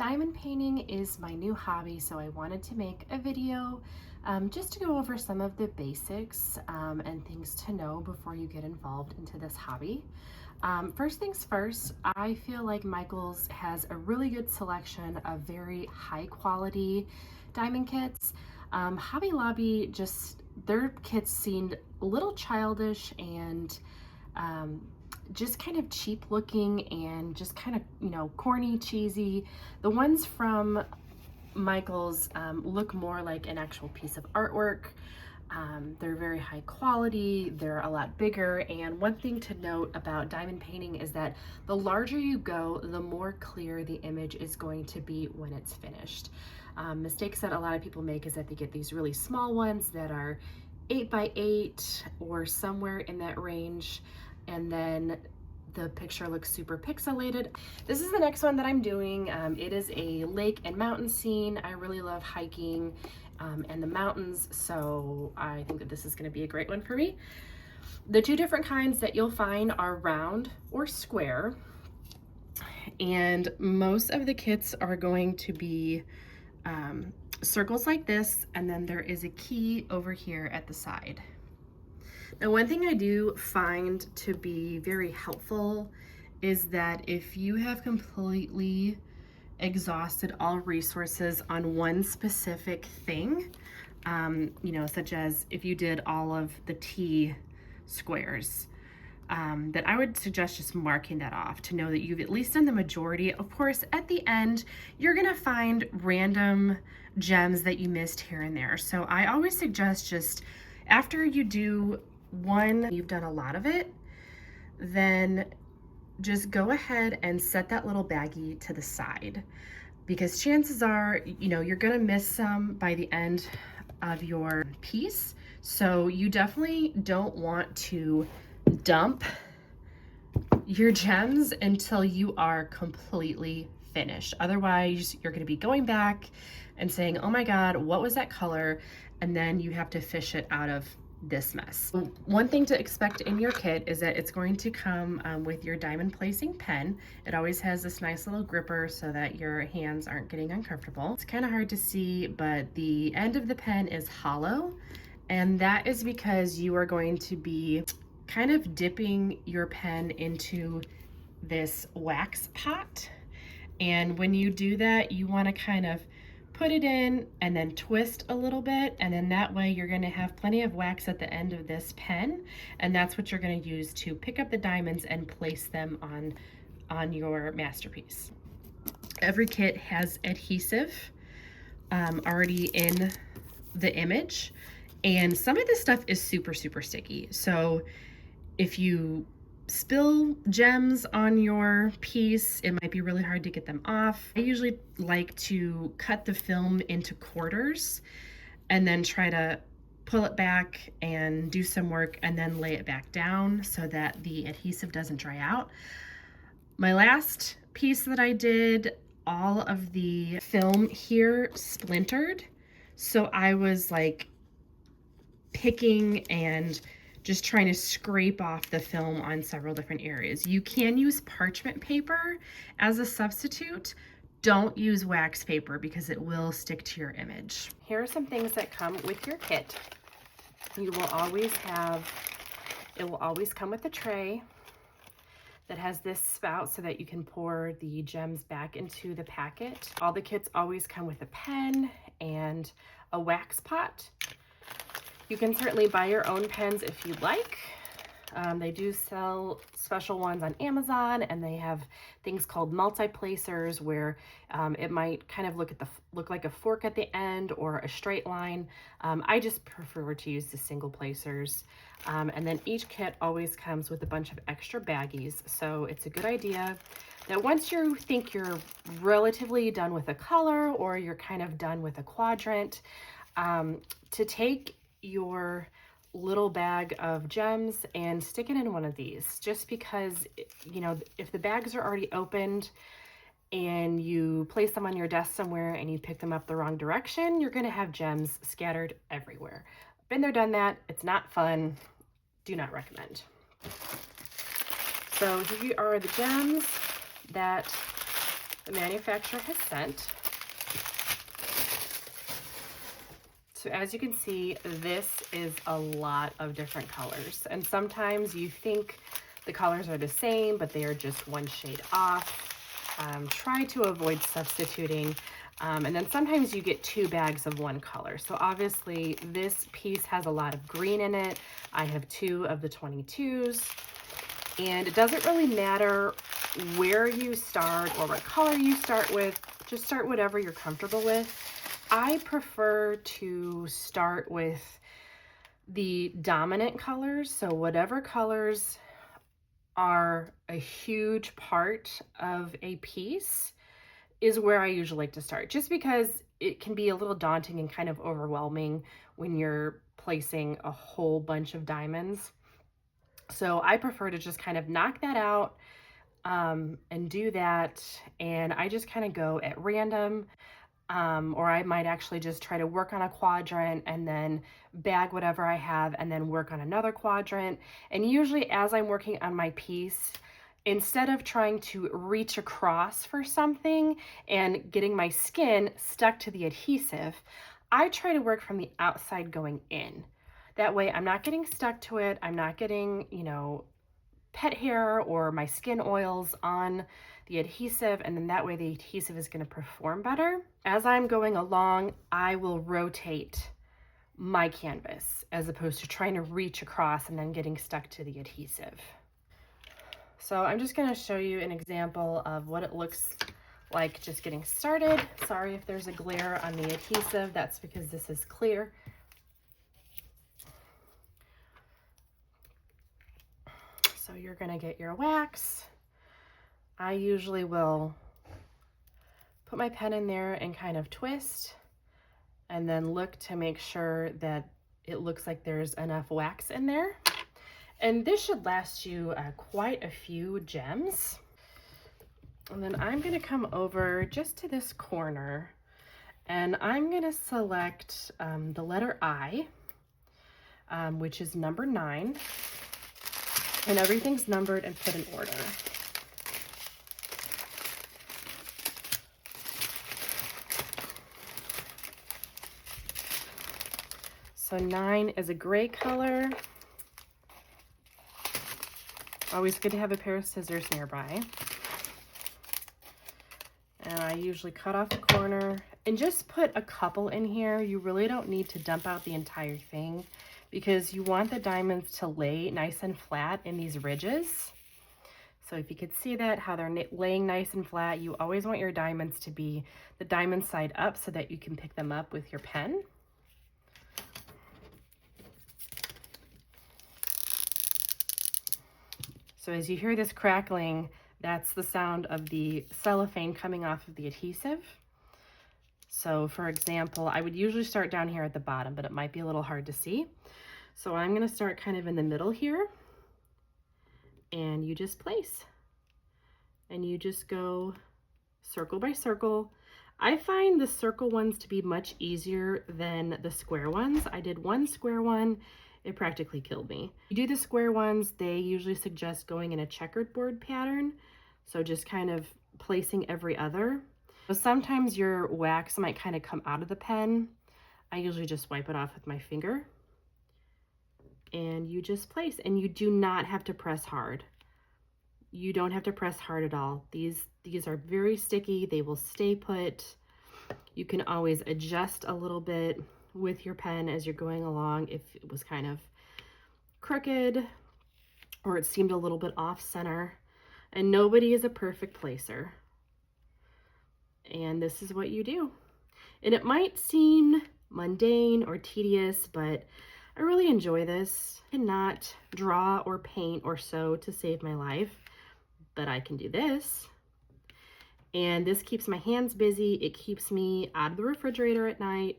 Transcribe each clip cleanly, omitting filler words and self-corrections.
Diamond painting is my new hobby, so I wanted to make a video just to go over some of the basics and things to know before you get involved into this hobby. First things first, I feel like Michaels has a really good selection of very high quality diamond kits. Hobby Lobby, their kits seemed a little childish and just kind of cheap looking and just kind of, corny, cheesy. The ones from Michaels look more like an actual piece of artwork. They're very high quality, they're a lot bigger, and one thing to note about diamond painting is that the larger you go, the more clear the image is going to be when it's finished. Mistakes that a lot of people make is that they get these really small ones that are 8 by 8 or somewhere in that range, and then the picture looks super pixelated. This is the next one that I'm doing. It is a lake and mountain scene. I really love hiking and the mountains, so I think that this is going to be a great one for me. The two different kinds that you'll find are round or square, and most of the kits are going to be circles like this, and then there is a key over here at the side. Now, one thing I do find to be very helpful is that if you have completely exhausted all resources on one specific thing, such as if you did all of the T squares, that I would suggest just marking that off to know that you've at least done the majority. Of course, at the end, you're gonna find random gems that you missed here and there. So I always suggest just after you do one, you've done a lot of it, then just go ahead and set that little baggie to the side, because chances are, you're gonna miss some by the end of your piece. So you definitely don't want to dump your gems until you are completely finished. Otherwise, you're gonna be going back and saying, oh my God, what was that color? And then you have to fish it out of this mess. One thing to expect in your kit is that it's going to come with your diamond placing pen. It always has this nice little gripper so that your hands aren't getting uncomfortable. It's kind of hard to see, but the end of the pen is hollow, and that is because you are going to be kind of dipping your pen into this wax pot. And when you do that, you want to kind of put it in and then twist a little bit, and then that way you're going to have plenty of wax at the end of this pen, and that's what you're going to use to pick up the diamonds and place them on your masterpiece. Every kit has adhesive already in the image, and some of this stuff is super sticky, so if you spill gems on your piece, it might be really hard to get them off. I usually like to cut the film into quarters and then try to pull it back and do some work and then lay it back down so that the adhesive doesn't dry out. My last piece that I did, all of the film here splintered, so I was like picking and just trying to scrape off the film on several different areas. You can use parchment paper as a substitute. Don't use wax paper because it will stick to your image. Here are some things that come with your kit. It will always come with a tray that has this spout so that you can pour the gems back into the packet. All the kits always come with a pen and a wax pot. You can certainly buy your own pens if you'd like. They do sell special ones on Amazon, and they have things called multi-placers where it might kind of look like a fork at the end or a straight line. I just prefer to use the single placers. And then each kit always comes with a bunch of extra baggies, so it's a good idea that once you think you're relatively done with a color or you're kind of done with a quadrant, to take your little bag of gems and stick it in one of these, just because, if the bags are already opened and you place them on your desk somewhere and you pick them up the wrong direction, you're going to have gems scattered everywhere. Been there, done that. It's not fun. Do not recommend. So here are the gems that the manufacturer has sent. So as you can see, this is a lot of different colors. And sometimes you think the colors are the same, but they are just one shade off. Try to avoid substituting. And then sometimes you get 2 bags of one color. So obviously this piece has a lot of green in it. I have 2 of the 22s. And it doesn't really matter where you start or what color you start with. Just start whatever you're comfortable with. I prefer to start with the dominant colors. So whatever colors are a huge part of a piece is where I usually like to start, just because it can be a little daunting and kind of overwhelming when you're placing a whole bunch of diamonds. So I prefer to just kind of knock that out and do that. And I just kind of go at random. Or I might actually just try to work on a quadrant and then bag whatever I have and then work on another quadrant. And usually as I'm working on my piece, instead of trying to reach across for something and getting my skin stuck to the adhesive, I try to work from the outside going in. That way I'm not getting stuck to it. I'm not getting, you know, pet hair or my skin oils on the adhesive, and then that way the adhesive is going to perform better. As I'm going along, I will rotate my canvas as opposed to trying to reach across and then getting stuck to the adhesive. So I'm just going to show you an example of what it looks like just getting started. Sorry if there's a glare on the adhesive, that's because this is clear. So you're going to get your wax. I usually will put my pen in there and kind of twist and then look to make sure that it looks like there's enough wax in there. And this should last you quite a few gems. And then I'm going to come over just to this corner and I'm going to select the letter I, which is number 9. And everything's numbered and put in order. So 9 is a gray color. Always good to have a pair of scissors nearby. And I usually cut off the corner and just put a couple in here. You really don't need to dump out the entire thing because you want the diamonds to lay nice and flat in these ridges. So if you could see that, how they're laying nice and flat, you always want your diamonds to be the diamond side up so that you can pick them up with your pen. So as you hear this crackling, that's the sound of the cellophane coming off of the adhesive. So for example, I would usually start down here at the bottom, but it might be a little hard to see. So I'm going to start kind of in the middle here, and you just place. And you just go circle by circle. I find the circle ones to be much easier than the square ones. I did one square one, it practically killed me. You do the square ones, they usually suggest going in a checkered board pattern. So just kind of placing every other. So sometimes your wax might kind of come out of the pen. I usually just wipe it off with my finger. And you just place, and you do not have to press hard. You don't have to press hard at all. These are very sticky. They will stay put. You can always adjust a little bit with your pen as you're going along if it was kind of crooked or it seemed a little bit off center. And nobody is a perfect placer. And this is what you do. And it might seem mundane or tedious, but I really enjoy this. I cannot draw or paint or sew to save my life, but I can do this. And this keeps my hands busy. It keeps me out of the refrigerator at night.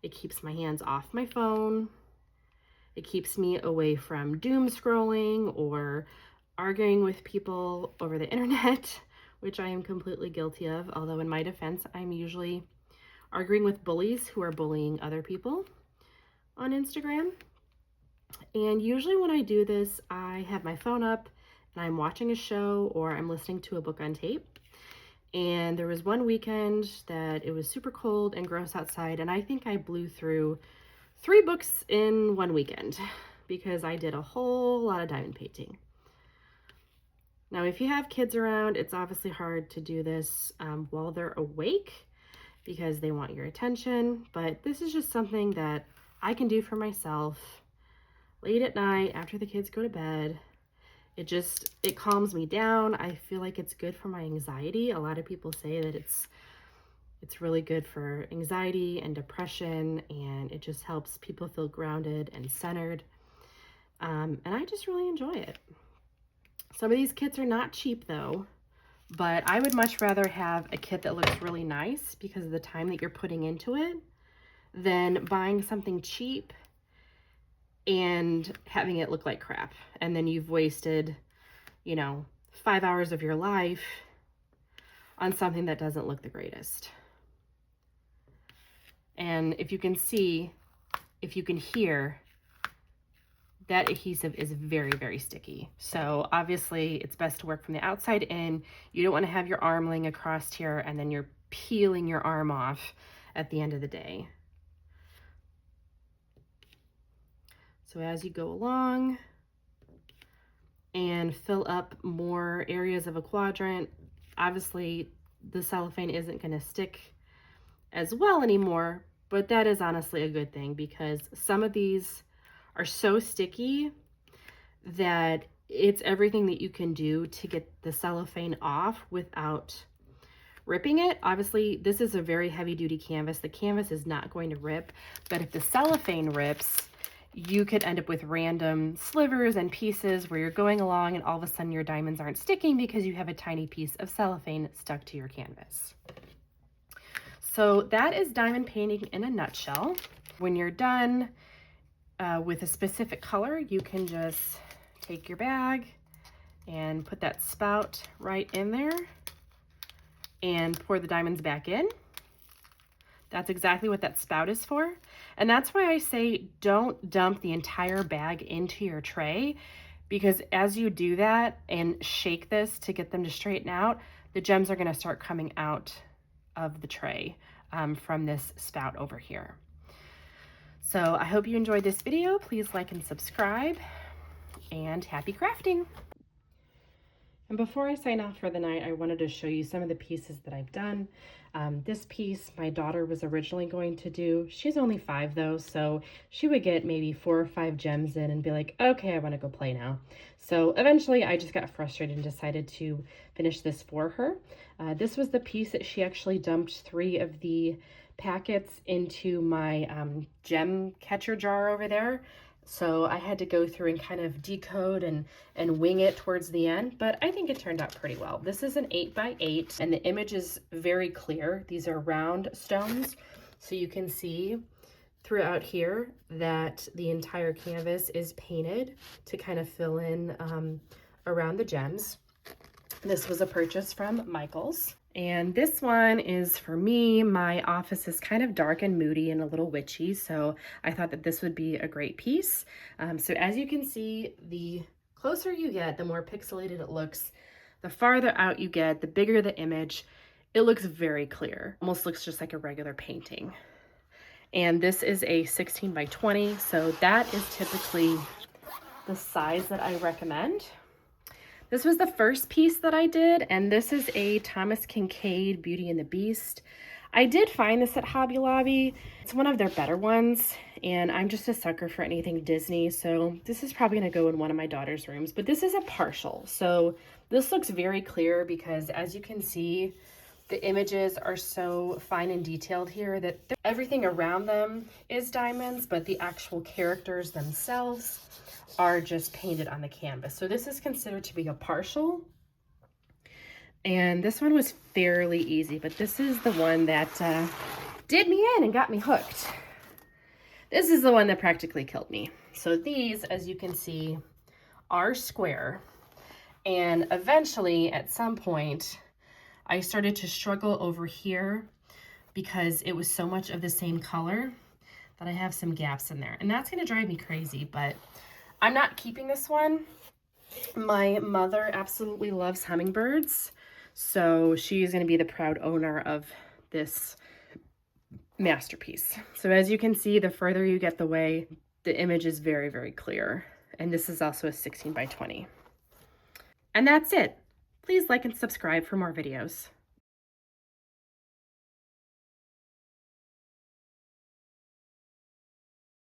It keeps my hands off my phone. It keeps me away from doom scrolling or arguing with people over the internet, which I am completely guilty of. Although in my defense, I'm usually arguing with bullies who are bullying other people on Instagram. And usually when I do this, I have my phone up and I'm watching a show or I'm listening to a book on tape. And there was one weekend that it was super cold and gross outside, and I think I blew through 3 books in one weekend because I did a whole lot of diamond painting. Now, if you have kids around, it's obviously hard to do this while they're awake because they want your attention, but this is just something that I can do for myself late at night after the kids go to bed. It calms me down. I feel like it's good for my anxiety. A lot of people say that it's really good for anxiety and depression, and it just helps people feel grounded and centered. And I just really enjoy it. Some of these kits are not cheap though, but I would much rather have a kit that looks really nice because of the time that you're putting into it than buying something cheap and having it look like crap. And then you've wasted, 5 hours of your life on something that doesn't look the greatest. And if you can hear, that adhesive is very, very sticky. So obviously it's best to work from the outside in. You don't want to have your arm laying across here and then you're peeling your arm off at the end of the day. So as you go along and fill up more areas of a quadrant, obviously the cellophane isn't going to stick as well anymore, but that is honestly a good thing because some of these are so sticky that it's everything that you can do to get the cellophane off without ripping it. Obviously, this is a very heavy duty canvas. The canvas is not going to rip, but if the cellophane rips, you could end up with random slivers and pieces where you're going along and all of a sudden your diamonds aren't sticking because you have a tiny piece of cellophane stuck to your canvas. So that is diamond painting in a nutshell. When you're done with a specific color, you can just take your bag and put that spout right in there and pour the diamonds back in. That's exactly what that spout is for. And that's why I say don't dump the entire bag into your tray, because as you do that and shake this to get them to straighten out, the gems are going to start coming out of the tray from this spout over here. So I hope you enjoyed this video. Please like and subscribe, and happy crafting. And before I sign off for the night, I wanted to show you some of the pieces that I've done. This piece my daughter was originally going to do. She's only 5 though, so she would get maybe 4 or 5 gems in and be like, okay, I want to go play now. So eventually I just got frustrated and decided to finish this for her. This was the piece that she actually dumped 3 of the packets into my gem catcher jar over there. So I had to go through and kind of decode and wing it towards the end, but I think it turned out pretty well. This is an 8x8 and the image is very clear. These are round stones, so you can see throughout here that the entire canvas is painted to kind of fill in around the gems. This was a purchase from Michael's. And this one is for me. My office is kind of dark and moody and a little witchy, so I thought that this would be a great piece. So as you can see, the closer you get, the more pixelated it looks. The farther out you get, the bigger the image. It looks very clear. Almost looks just like a regular painting. And this is a 16x20, so that is typically the size that I recommend. This was the first piece that I did, and this is a Thomas Kincaid Beauty and the Beast. I did find this at Hobby Lobby. It's one of their better ones, and I'm just a sucker for anything Disney, so this is probably going to go in one of my daughter's rooms. But this is a partial, so this looks very clear because as you can see, the images are so fine and detailed here that everything around them is diamonds, but the actual characters themselves are just painted on the canvas. So this is considered to be a partial. And this one was fairly easy, but this is the one that did me in and got me hooked. This is the one that practically killed me. So these, as you can see, are square. And eventually, at some point, I started to struggle over here because it was so much of the same color that I have some gaps in there. And that's gonna drive me crazy, but I'm not keeping this one. My mother absolutely loves hummingbirds, So she's going to be the proud owner of this masterpiece. So as you can see, the further you get away, the image is very, very clear. And this is also a 16 by 20. And that's it. Please like and subscribe for more videos.